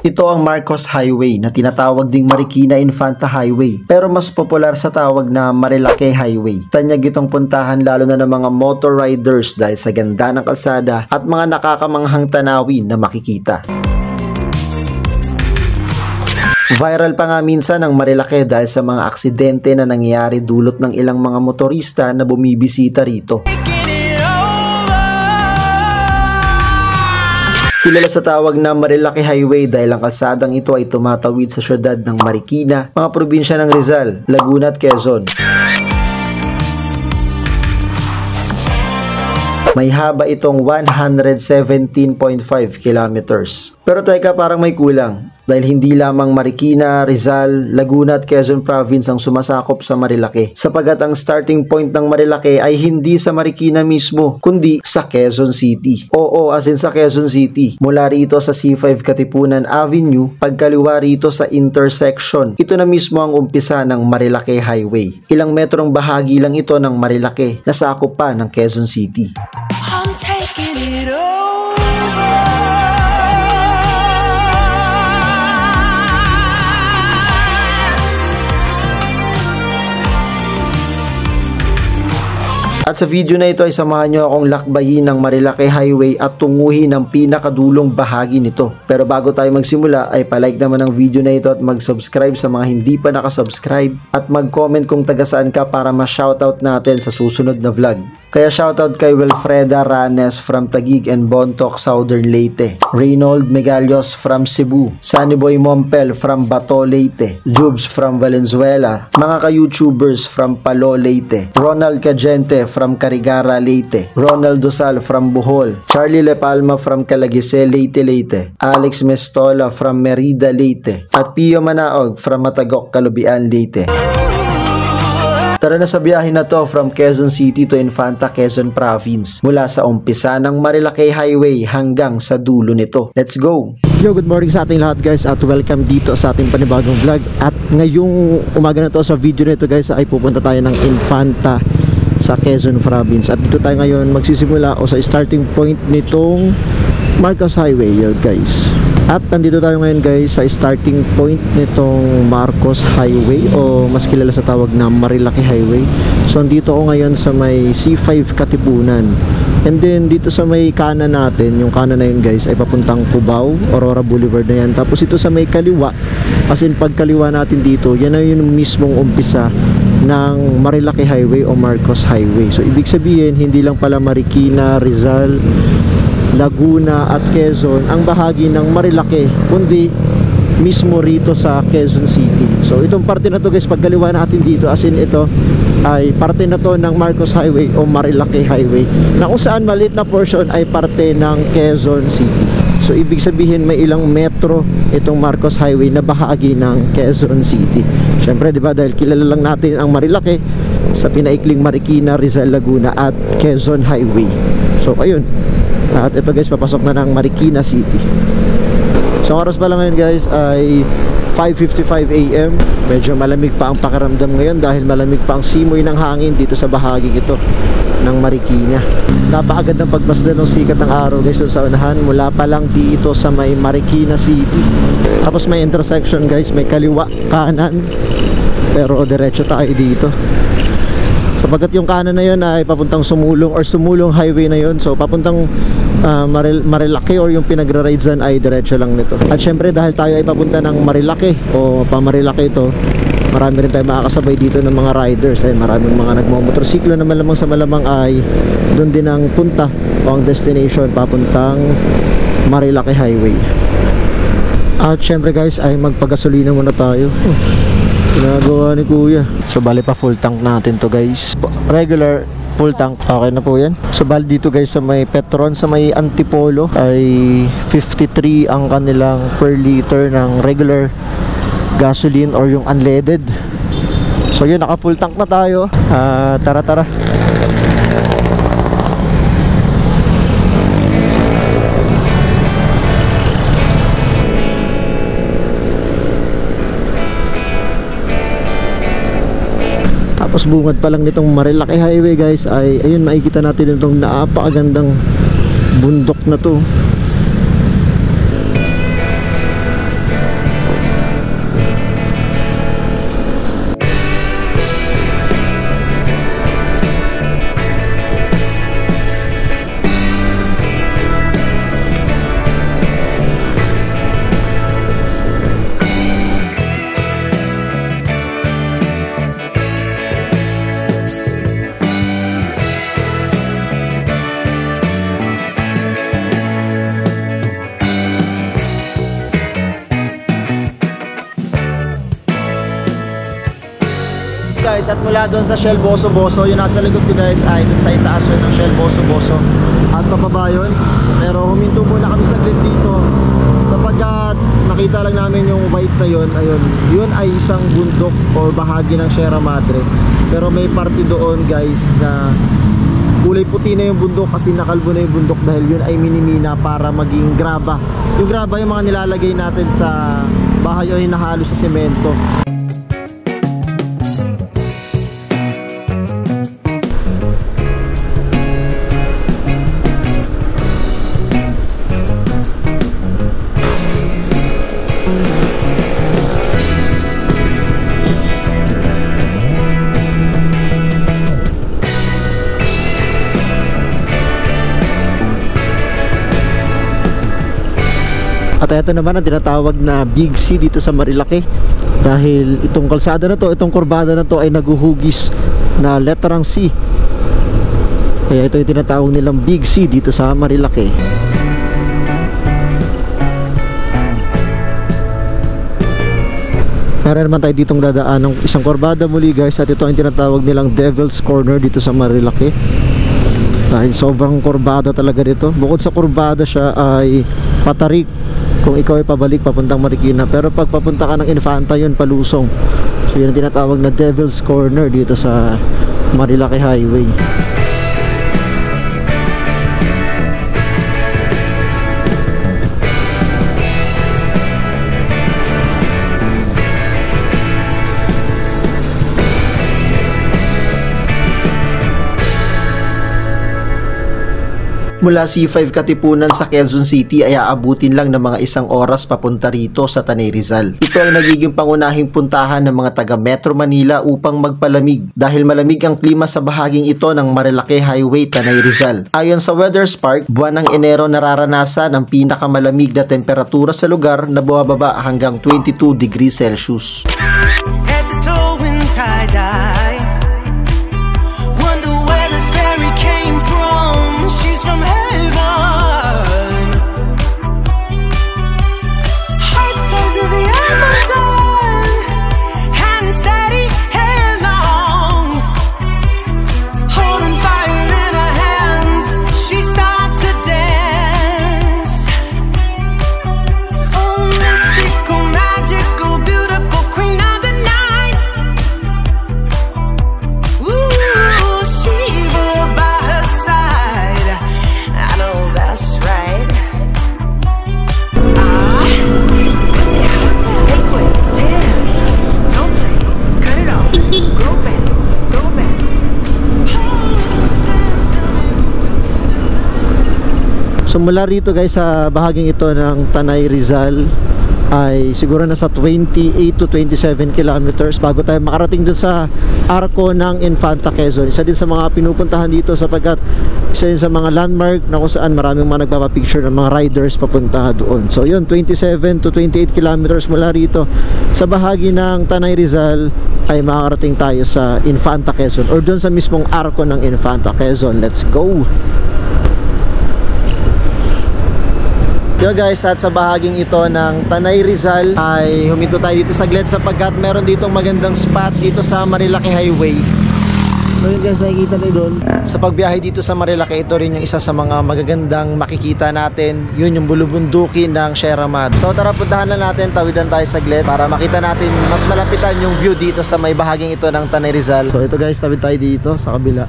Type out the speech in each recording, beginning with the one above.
Ito ang Marcos Highway na tinatawag ding Marikina Infanta Highway pero mas popular sa tawag na Marilake Highway. Tanyag itong puntahan lalo na ng mga motor riders dahil sa ganda ng kalsada at mga nakakamanghang tanawin na makikita. Viral pa nga minsan ang Marilake dahil sa mga aksidente na nangyayari dulot ng ilang mga motorista na bumibisita rito. Kilala sa tawag na Marilake Highway dahil ang kalsadang ito ay tumatawid sa syudad ng Marikina, mga probinsya ng Rizal, Laguna at Quezon. May haba itong 117.5 kilometers. Pero teka, parang may kulang. Dahil hindi lamang Marikina, Rizal, Laguna at Quezon Province ang sumasakop sa Marilake. Sapagat ang starting point ng Marilake ay hindi sa Marikina mismo, kundi sa Quezon City. Oo, as in sa Quezon City. Mula rito sa C5 Katipunan Avenue, pagkaliwa rito sa intersection. Ito na mismo ang umpisa ng Marilake Highway. Ilang metrong bahagi lang ito ng Marilake na sakop pa ng Quezon City. I'm taking it over. At sa video na ito ay samahan nyo akong lakbayin ng Marilake Highway at tunguhin ang pinakadulong bahagi nito. Pero bago tayo magsimula ay palike naman ang video na ito at mag-subscribe sa mga hindi pa nakasubscribe at mag-comment kung taga saan ka para ma-shoutout natin sa susunod na vlog. Kaya shoutout kay Wilfreda Ranes from Taguig and Bontoc, Southern Leyte. Reynold Megalios from Cebu. Sunnyboy Mompel from Bato, Leyte. Jubes from Valenzuela. Mga ka-YouTubers from Palo, Leyte. Ronald Cagente from Carigara, Leyte. Ronald Dosal from Bohol. Charlie Lepalma from Calaguise, Leyte, Leyte. Alex Mestola from Merida, Leyte. At Pio Manaog from Matagok, Calubian, Leyte. Tara na sa biyahe na to from Quezon City to Infanta, Quezon Province. Mula sa umpisa ng Marilake Highway hanggang sa dulo nito. Let's go! Yo, good morning sa ating lahat guys at welcome dito sa ating panibagong vlog. At ngayong umaga na to sa video nito guys ay pupunta tayo ng Infanta sa Quezon Province. At dito tayo ngayon magsisimula o sa starting point nitong Marcos Highway. Yo guys. At nandito tayo ngayon guys sa starting point nitong Marcos Highway o mas kilala sa tawag na Marilake Highway. So nandito ako ngayon sa may C5 Katipunan. And then dito sa may kanan natin, yung kanan na yun guys ay papuntang Cubao, Aurora Boulevard na yan. Tapos ito sa may kaliwa, as in pagkaliwa natin dito, yan na yung mismong umpisa ng Marilake Highway o Marcos Highway. So ibig sabihin hindi lang pala Marikina, Rizal, Laguna at Quezon ang bahagi ng Marilake, kundi mismo rito sa Quezon City. So itong parte na to guys, pagkaliwa natin dito, as in ito ay parte na to ng Marcos Highway o Marilake Highway na kung saan maliit na portion ay parte ng Quezon City. So ibig sabihin may ilang metro itong Marcos Highway na bahagi ng Quezon City. Syempre diba, dahil kilala lang natin ang Marilake sa pinaikling Marikina, Rizal, Laguna at Quezon Highway. So ayun. At ito guys, papasok na ng Marikina City. So oras pa lang ngayon guys ay 5:55 AM. Medyo malamig pa ang pakiramdam ngayon dahil malamig pa ang simoy ng hangin dito sa bahagi ito ng Marikina. Napakaganda ng pagmasdan ng sikat ng araw guys sa unahan mula pa lang dito sa may Marikina City. Tapos may intersection guys, may kaliwa, kanan, pero diretso tayo dito. Sapagkat yung kanan na yun ay papuntang Sumulong or Sumulong Highway na yun. So papuntang Marilake or yung pinagra-ride dyan ay diretso lang nito. At syempre dahil tayo ay papunta ng Marilake o pa-Marilake ito, marami rin tayo makakasabay dito ng mga riders. Ay maraming mga nagmamotorsiklo na malamang sa malamang ay doon din ang punta o ang destination papuntang Marilake Highway. At syempre guys ay magpagasolina muna tayo. Ginagawa ni kuya. So bali pa full tank natin to guys. Regular full tank. Okay na po yan. So bali dito guys sa may Petron, sa may Antipolo ay 53 ang kanilang per liter ng regular gasoline or yung unleaded. So yun, naka full tank na tayo. Tara. Tapos bungad pa lang nitong Marilake Highway guys ay ayun, makikita natin itong napakagandang bundok na to. guys, at mula doon sa Shell Boso-Boso, yung nasa likod ko guys ay doon sa itaas yun ng Shell Boso-Boso. At pababa yun. Pero huminto muna kami saglit dito sapagkat nakita lang namin yung white na yun. Ayun, yun ay isang bundok o bahagi ng Sierra Madre. Pero may parte doon guys na kulay puti na yung bundok kasi nakalbo na yung bundok dahil yun ay minimina para maging graba. Yung graba yung mga nilalagay natin sa bahay o hinahalo sa semento. At ito naman ang tinatawag na Big C dito sa Marilake. Dahil itong kalsada na to, itong kurbada na to ay naguhugis na letrang C. Kaya ito yung tinatawag nilang Big C dito sa Marilake. Meron naman tayo ditong dadaan ng isang kurbada muli guys. At ito ang tinatawag nilang Devil's Corner dito sa Marilake. Dahil sobrang kurbada talaga dito. Bukod sa kurbada siya ay patarik kung ikaw ay pabalik papuntang Marikina. Pero pag papunta ka ng Infanta yun palusong. So yun ang tinatawag na Devil's Corner dito sa Marilake Highway. Mula C5 Katipunan sa Quezon City ay aabutin lang ng mga 1 oras papunta rito sa Tanay Rizal. Ito ay nagiging pangunahing puntahan ng mga taga Metro Manila upang magpalamig dahil malamig ang klima sa bahaging ito ng Marilake Highway, Tanay Rizal. Ayon sa Weather Spark, buwan ng Enero nararanasan ang pinakamalamig na temperatura sa lugar na bumababa hanggang 22 degrees Celsius. At the toe and tie-dye, wonder where this fairy came from. She's from heaven. Heart size of the Amazon, hand steady, hair long, holding fire in her hands. She starts to dance. Oh, mystical, magical, beautiful queen of the night. Ooh, Shiva by her side. I know that's right. Make way, damn. Don't play, cut it off. Grow back, throw back. So mula rito guys sa bahaging ito ng Tanay Rizal ay siguro nasa 28 to 27 kilometers bago tayo makarating dun sa arko ng Infanta Quezon. Isa din sa mga pinupuntahan dito sapagkat isa din sa mga landmark na kung saan maraming mga nagpapapicture ng mga riders papunta doon. So yun, 27 to 28 kilometers mula rito sa bahagi ng Tanay Rizal ay makakarating tayo sa Infanta Quezon or doon sa mismong arko ng Infanta Quezon. Let's go! Yo guys, at sa bahaging ito ng Tanay Rizal ay huminto tayo dito saglit sapagkat meron ditong magandang spot dito sa Marilake Highway. So yun guys, nakikita nyo doon. Sa pagbiyahe dito sa Marilake, ito rin yung isa sa mga magagandang makikita natin. Yun yung bulubundukin ng Sierra Madre. So tara, puntahan lang natin, tawidan tayo saglit para makita natin mas malapitan yung view dito sa may bahaging ito ng Tanay Rizal. So ito guys, tawid tayo dito sa kabila.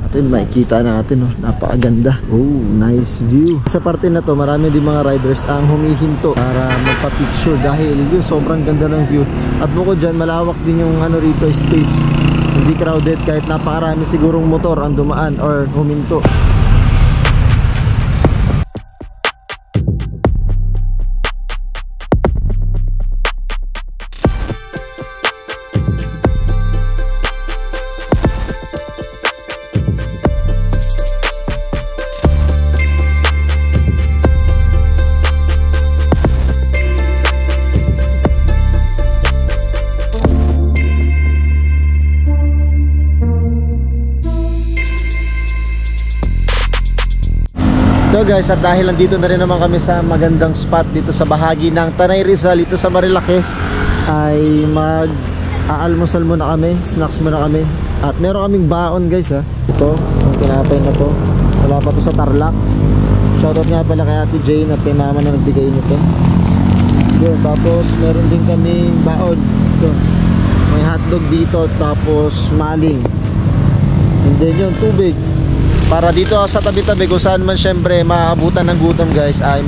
At yun, makikita natin, oh, napakaganda. Oh, nice view. Sa parte na to, marami din mga riders ang humihinto para magpa-picture dahil yun, sobrang ganda ng view. At bukod dyan, malawak din yung ano rito, space. Hindi crowded kahit napakarami sigurong motor ang dumaan or huminto. So guys, at dahil nandito na rin naman kami sa magandang spot dito sa bahagi ng Tanay Rizal dito sa Marilake, ay aalmusal muna kami, snacks muna kami. At meron kaming baon guys ha. Ito, yung tinapay na to. Wala pa to sa Tarlac. Shoutout nga pala kay Ate Jane at kay mama na nagbigay nito. Yun, tapos meron din kaming baon. Ito, may hotdog dito, tapos maling. And then yun, tubig. Para dito sa tabi-tabi kung saan man syempre maabutan ng gutom guys ay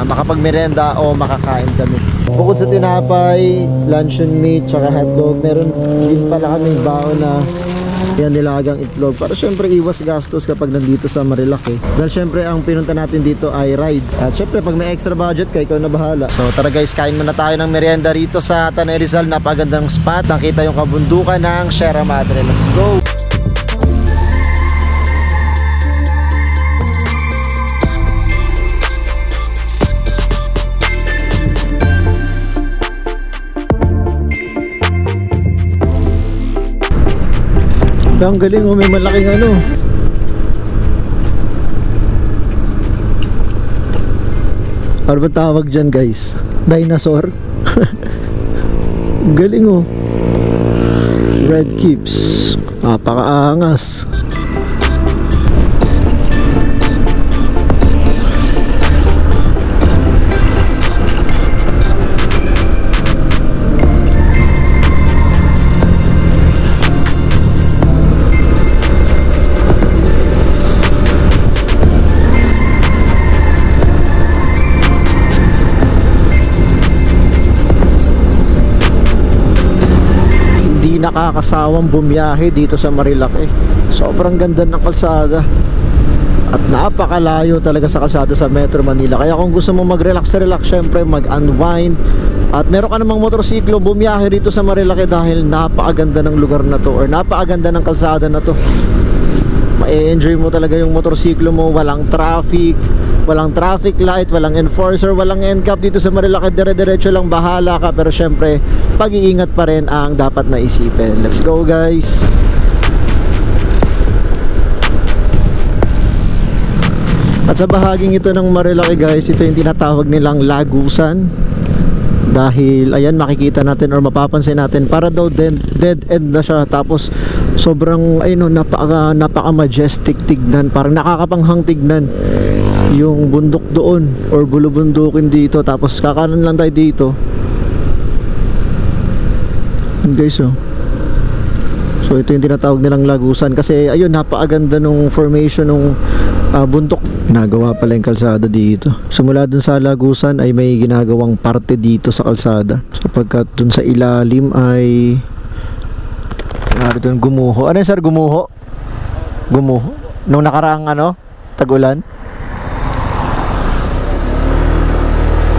makapagmerenda o makakain kami. Bukod sa tinapay, luncheon meat, tsaka hotdog, meron din pala kaming baon na yan nilagang itlog. Para syempre iwas gastos kapag nandito sa Marilaki. Dahil syempre ang pinunta natin dito ay rides. At syempre pag may extra budget ka, ikaw na bahala. So tara guys, kain muna tayo ng merienda rito sa Tanay Rizal. Napagandang spot. Nakita yung kabundukan ng Sierra Madre. Let's go! Ang galing oh, may malaking ano. Ano ba tawag dyan guys? Dinosaur? Galing oh. Red Keeps. Napakaangas. Nakakasawang bumiyahe dito sa Marilaki. Sobrang ganda ng kalsada at napakalayo talaga sa kalsada sa Metro Manila. Kaya kung gusto mo mag-relax, syempre mag-unwind at meron ka namang motorsiklo, bumiyahe dito sa Marilaki dahil napakaganda ng lugar na to or napakaganda ng kalsada na to. Ma-enjoy mo talaga yung motorsiklo mo, walang traffic light, walang enforcer, walang NCAP dito sa Marilaki. Dire-diretso lang, bahala ka. Pero syempre, pag-iingat pa rin ang dapat na isipin. Let's go guys! At sa bahaging ito ng Marilaki guys, ito yung tinatawag nilang Lagusan. Dahil ayan, makikita natin or mapapansin natin, para daw dead end na siya. Tapos sobrang ayun, napaka majestic tignan, parang nakakapanghang tignan yung bundok doon or bulubundukin dito. Tapos kakanan lang tayo dito guys oh. So ito yung tinatawag nilang Lagusan kasi ayun, napakaganda nung formation nung bundok. Ginagawa pala yung kalsada dito. Simula dun sa Lagusan ay may ginagawang parte dito sa kalsada. Sapagkat dun sa ilalim ay dun gumuho. Ano yun sir? Gumuho? Gumuho? Nung nakaraang ano? Tag-ulan?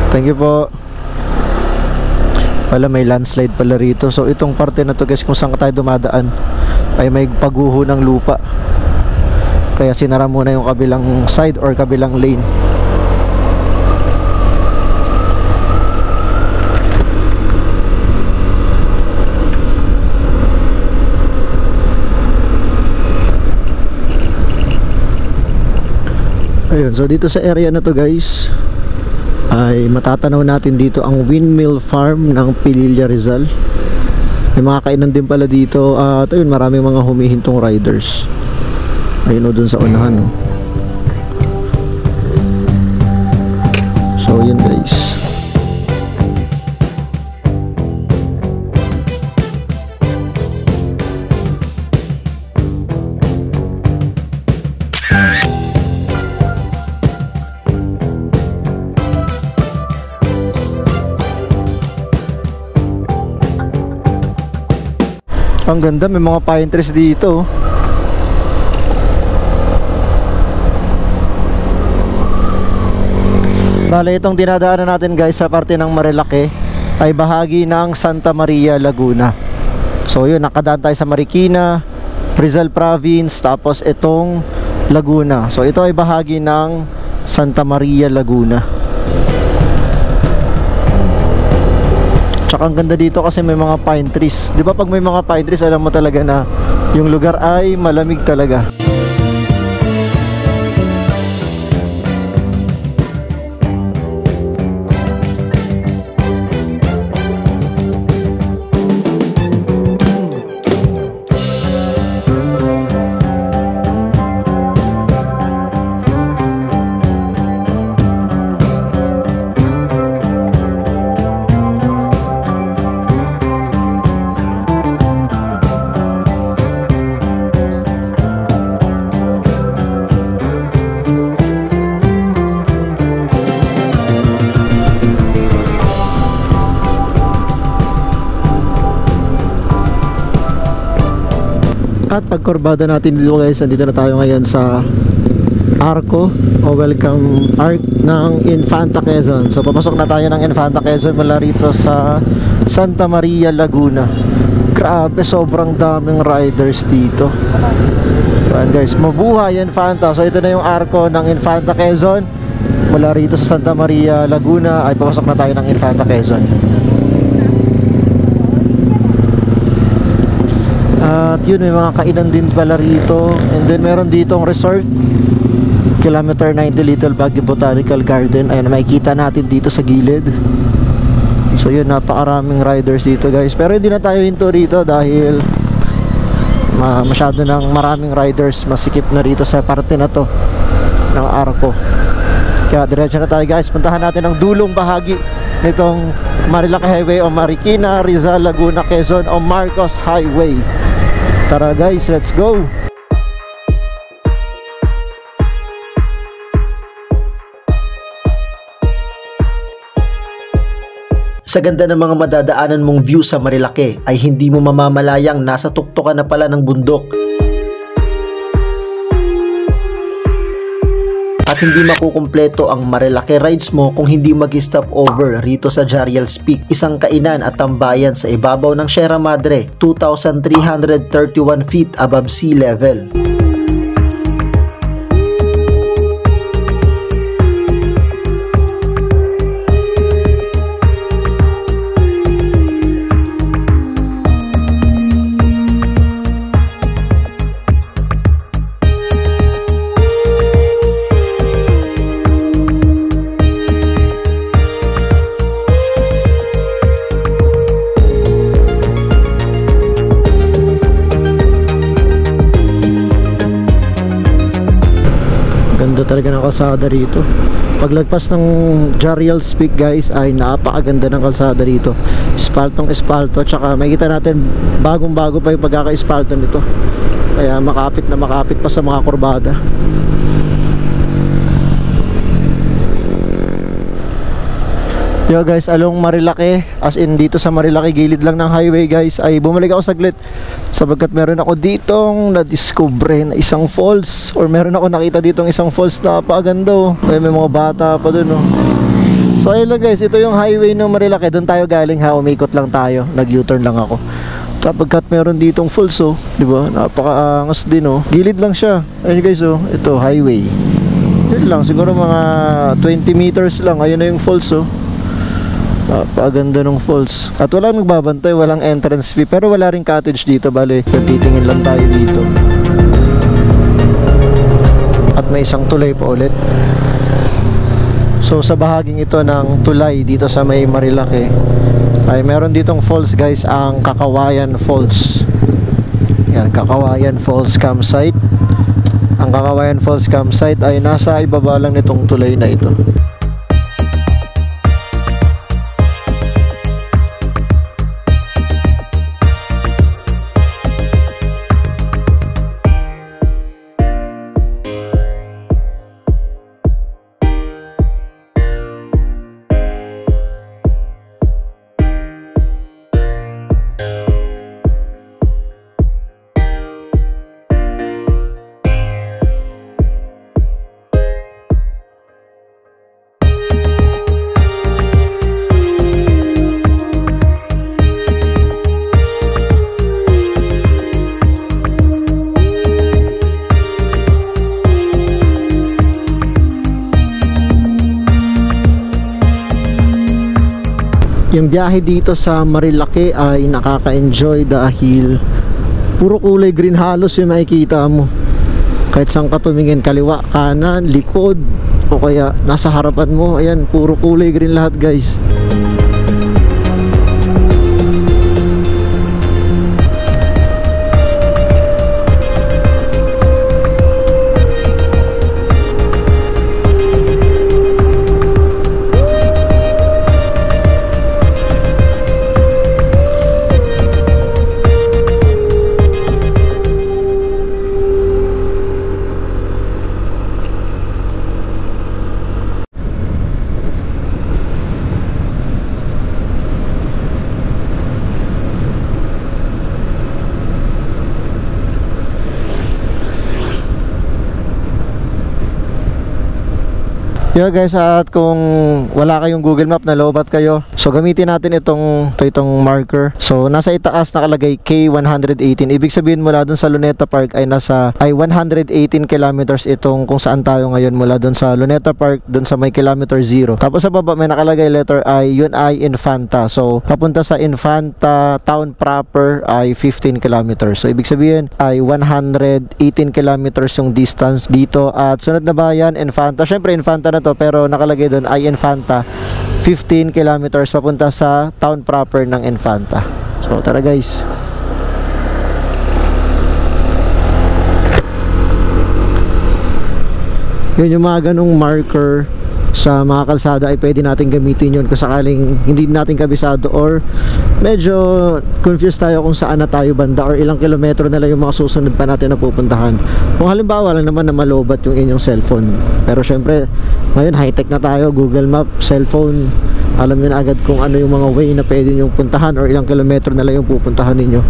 Thank you po. Pala may landslide pala rito. So itong parte na to guys, kung saan tayo dumadaan ay may paguho ng lupa. Kaya sinara muna yung kabilang side or kabilang lane. Ayun, so dito sa area na to guys ay matatanaw natin dito ang windmill farm ng Pililla Rizal. May mga kainan din pala dito at ayun, maraming mga humihintong riders. Ayun o, dun sa unahan o. So yun guys. Ang ganda, may mga pine trees dito. Bale, itong dinadaanan natin guys sa parte ng Marilaki ay bahagi ng Santa Maria, Laguna. So yun, nakadaan tayo sa Marikina, Rizal Province, tapos itong Laguna. So ito ay bahagi ng Santa Maria, Laguna. Tsaka ang ganda dito kasi may mga pine trees. Di ba pag may mga pine trees, alam mo talaga na yung lugar ay malamig talaga. At pagkurbada natin dito guys, nandito na tayo ngayon sa Arco o welcome arc ng Infanta Quezon. So papasok na tayo ng Infanta Quezon mula rito sa Santa Maria, Laguna. Grabe, sobrang daming riders dito. Ayan guys, mabuhay Infanta. So ito na yung Arco ng Infanta Quezon. Mula rito sa Santa Maria, Laguna ay papasok na tayo ng Infanta Quezon. At yun, may mga kainan din pala rito. And then meron ditong resort, kilometer 90 Little Baguio Botanical Garden. Ayan, makikita natin dito sa gilid. So yun, napakaraming riders dito guys. Pero hindi na tayo hinto rito dahil masyado ng maraming riders. Masikip na rito sa parte na to ng Arco. Kaya diretso na tayo guys. Puntahan natin ang dulong bahagi nitong Marilaki Highway o Marikina, Rizal, Laguna, Quezon o Marcos Highway. Tara guys, let's go! Sa ganda ng mga madadaanan mong view sa Marilaki ay hindi mo mamamalayang nasa tuktok na pala ng bundok. At hindi makukumpleto ang Marilaki rides mo kung hindi mag-stop over rito sa Jariels Peak, isang kainan at tambayan sa ibabaw ng Sierra Madre, 2,331 feet above sea level. Ganda talaga ng kalsada rito. Paglagpas ng Jariels Peak guys ay napakaganda ng kalsada rito. Espaltong espalto, tsaka makikita natin bagong bago pa yung pagkaka-espalto nito. Kaya makapit na makapit pa sa mga kurbada. Yo guys, along Marilaki, as in dito sa Marilaki, gilid lang ng highway guys, ay bumalik ako saglit sapagkat meron ako ditong na-discover na isang falls, or meron ako nakita ditong isang falls na napakaganda oh. May mga bata pa dun oh. So ayun lang guys, ito yung highway ng Marilaki. Doon tayo galing ha, umikot lang tayo, nag-U-turn lang ako sapagkat meron ditong falls oh, di ba? Napakaangas din oh. Gilid lang siya. Ayun guys oh, ito highway. Yun lang, siguro mga 20 meters lang. Ayun na yung falls oh. Napakaganda ng falls. At walang nagbabantay, walang entrance fee. Pero wala ring cottage dito, bale titingin lang tayo dito. At may isang tulay pa ulit. So sa bahaging ito ng tulay dito sa may Marilaki ay meron ditong falls guys, ang Kakawayan Falls. Yan, Kakawayan Falls Campsite. Ang Kakawayan Falls Campsite ay nasa ibaba lang nitong tulay na ito. Yung biyahe dito sa Marilaki ay nakaka-enjoy dahil puro kulay green halos yung makikita mo. Kahit saan ka tumingin, kaliwa, kanan, likod, o kaya nasa harapan mo, ayan, puro kulay green lahat guys. Yeah guys, at kung wala kayong Google Map, nalobat kayo, so gamitin natin itong marker. So nasa itaas nakalagay K118. Ibig sabihin mula dun sa Luneta Park ay 118 kilometers itong kung saan tayo ngayon, mula dun sa Luneta Park dun sa may kilometer 0. Tapos sa baba may nakalagay letter I, yun ay Infanta. So papunta sa Infanta town proper ay 15 kilometers. So ibig sabihin ay 118 kilometers yung distance dito. At sunod na bayan, Infanta. Syempre Infanta na to, pero nakalagay doon ay Infanta, 15 kilometers papunta sa town proper ng Infanta. So tara guys. Yun yung mga ganong marker sa mga kalsada ay pwede natin gamitin yun kung sakaling hindi natin kabisado or medyo confused tayo kung saan na tayo banda or ilang kilometro na lang yung mga susunod pa natin na pupuntahan. Kung halimbawa lang naman na malobat yung inyong cellphone, pero syempre ngayon high tech na tayo, Google Map, cellphone, alam nyo na agad kung ano yung mga way na pwede nyong puntahan or ilang kilometro na lang yung pupuntahan ninyo.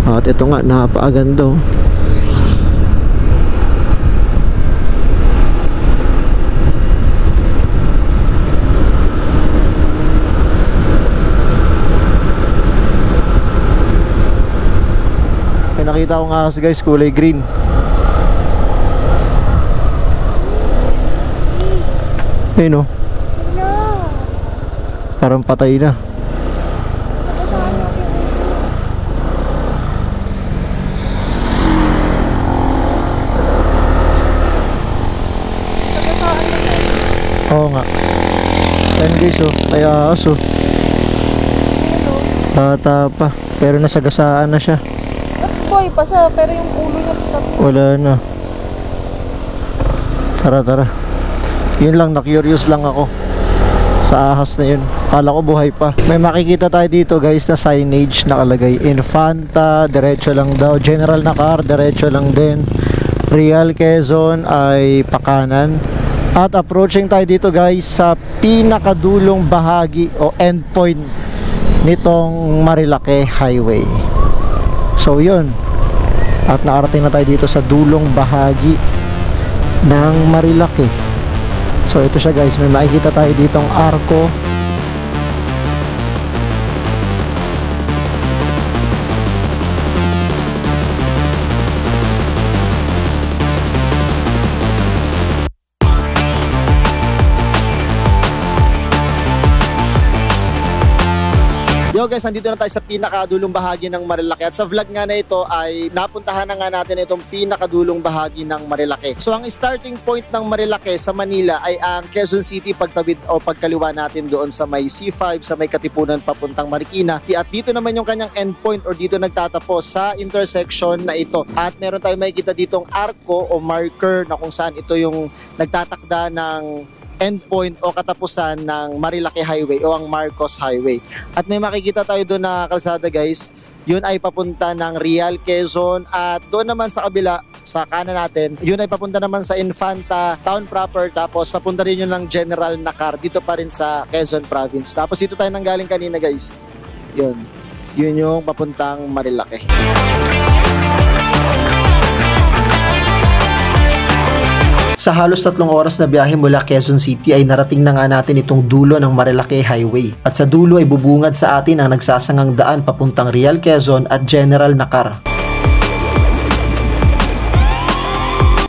At ito nga, napakaganda. Nakita ko nga guys, kulay green. Ayun o. Parang patay na. Oo nga. Ayun guys o, kaya aso. Bata pa, pero nasagasaan na siya. Boy pa siya, pero yung ulo niya wala na. Tara. Yun lang, na-curious lang ako sa ahas na yun. Kala ko buhay pa. May makikita tayo dito guys na signage nakalagay Infanta, diretso lang daw. General na car, diretso lang din. Real Quezon ay pakanan. At approaching tayo dito guys sa pinakadulong bahagi o endpoint nitong Marilake Highway. So yun, at nakarating na tayo dito sa dulong bahagi ng Marilake. So ito siya guys, may makikita tayo ditong arko. Yo guys, nandito na tayo sa pinakadulong bahagi ng Marilake. At sa vlog nga na ito ay napuntahan na nga natin itong pinakadulong bahagi ng Marilake. So ang starting point ng Marilake sa Manila ay ang Quezon City, pagtawid o pagkaliwa natin doon sa may C5, sa may Katipunan papuntang Marikina. At dito naman yung kanyang endpoint or dito nagtatapos sa intersection na ito. At meron tayong makikita ditong arko o marker na kung saan ito yung nagtatakda ng endpoint o katapusan ng Marilake Highway o ang Marcos Highway. At may makikita tayo doon na kalsada guys, yun ay papunta ng Real Quezon, at doon naman sa kabila, sa kanan natin, yun ay papunta naman sa Infanta Town proper, tapos papunta rin yun ng General Nakar, dito pa rin sa Quezon Province. Tapos dito tayo nanggaling kanina guys, yun yung papuntang Marilake. Sa halos 3 oras na biyahe mula Quezon City ay narating na nga natin itong dulo ng Marilake Highway. At sa dulo ay bubungad sa atin ang nagsasangang daan papuntang Real Quezon at General Nakar.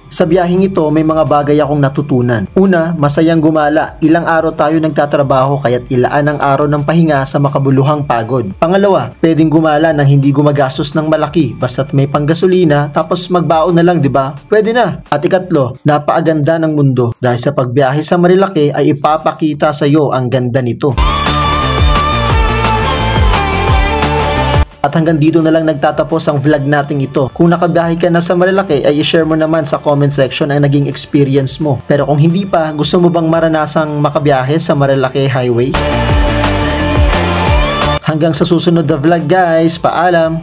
Sa biyaheng ito, may mga bagay akong natutunan. Una, masayang gumala. Ilang araw tayo nagtatrabaho kaya't ilaan ang araw ng pahinga sa makabuluhang pagod. Pangalawa, pwedeng gumala nang hindi gumagastos ng malaki basta't may panggasolina tapos magbaon na lang, di ba? Pwede na. At ikatlo, napakaganda ng mundo dahil sa pagbiyahe sa Marilake ay ipapakita sa iyo ang ganda nito. At hanggang dito na lang nagtatapos ang vlog nating ito. Kung nakabiyahe ka na sa Marilake ay i-share mo naman sa comment section ang naging experience mo. Pero kung hindi pa, gusto mo bang maranasang makabiyahe sa Marilake Highway? Hanggang sa susunod na vlog guys, paalam!